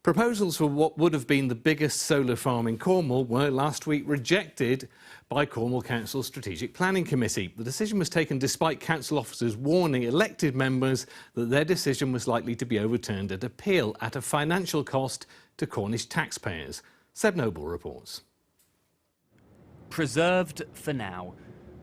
Proposals for what would have been the biggest solar farm in Cornwall were last week rejected by Cornwall Council's Strategic Planning Committee. The decision was taken despite council officers warning elected members that their decision was likely to be overturned at appeal at a financial cost to Cornish taxpayers. Seb Noble reports. Preserved for now.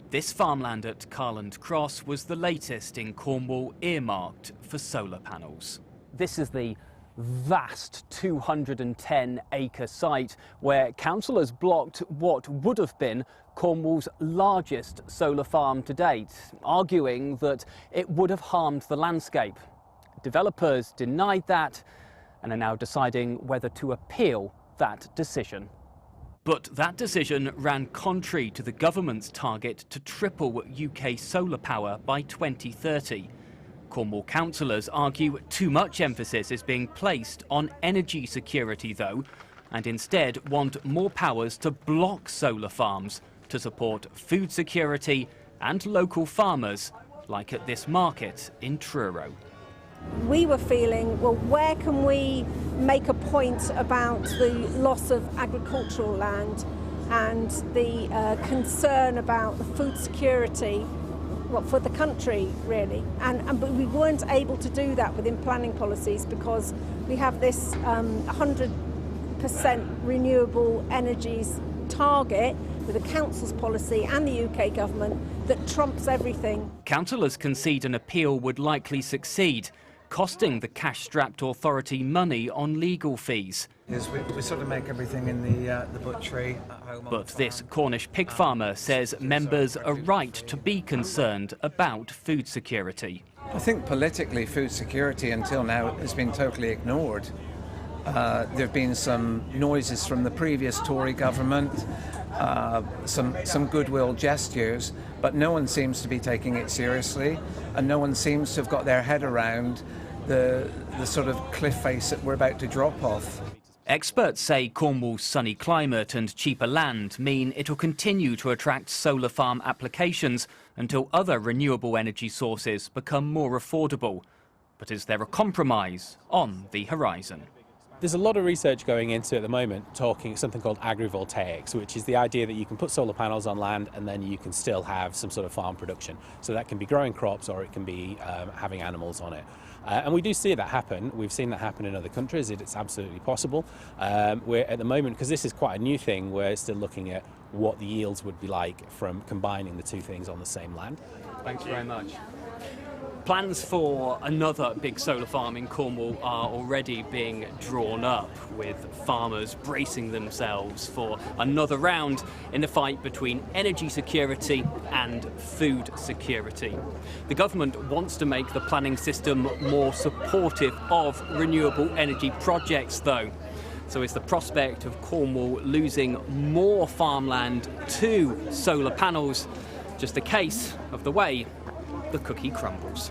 This farmland at Carland Cross was the latest in Cornwall earmarked for solar panels. This is the vast 210-acre site where councillors blocked what would have been Cornwall's largest solar farm to date, arguing that it would have harmed the landscape. Developers denied that and are now deciding whether to appeal that decision. But that decision ran contrary to the government's target to triple UK solar power by 2030. Cornwall councillors argue too much emphasis is being placed on energy security though, and instead want more powers to block solar farms to support food security and local farmers, like at this market in Truro. We were feeling, well, where can we make a point about the loss of agricultural land and the concern about the food security for the country, really. But we weren't able to do that within planning policies because we have this 100% renewable energies target with the council's policy and the UK government that trumps everything. Councillors concede an appeal would likely succeed, costing the cash-strapped authority money on legal fees. Yes, we sort of make everything in the butchery at home. But this Cornish pig farmer says members are right to be concerned about food security. I think politically food security until now has been totally ignored. There have been some noises from the previous Tory government, some goodwill gestures, but no one seems to be taking it seriously, and no one seems to have got their head around the sort of cliff face that we're about to drop off. Experts say Cornwall's sunny climate and cheaper land mean it will continue to attract solar farm applications until other renewable energy sources become more affordable. But is there a compromise on the horizon? There's a lot of research going into at the moment talking something called agrivoltaics, which is the idea that you can put solar panels on land and then you can still have some sort of farm production. So that can be growing crops or it can be having animals on it. And we do see that happen. We've seen that happen in other countries. It's absolutely possible. We're at the moment, because this is quite a new thing, we're still looking at what the yields would be like from combining the two things on the same land. Thanks very much. Plans for another big solar farm in Cornwall are already being drawn up, with farmers bracing themselves for another round in the fight between energy security and food security. The government wants to make the planning system more supportive of renewable energy projects though. So is the prospect of Cornwall losing more farmland to solar panels just a case of the way the cookie crumbles?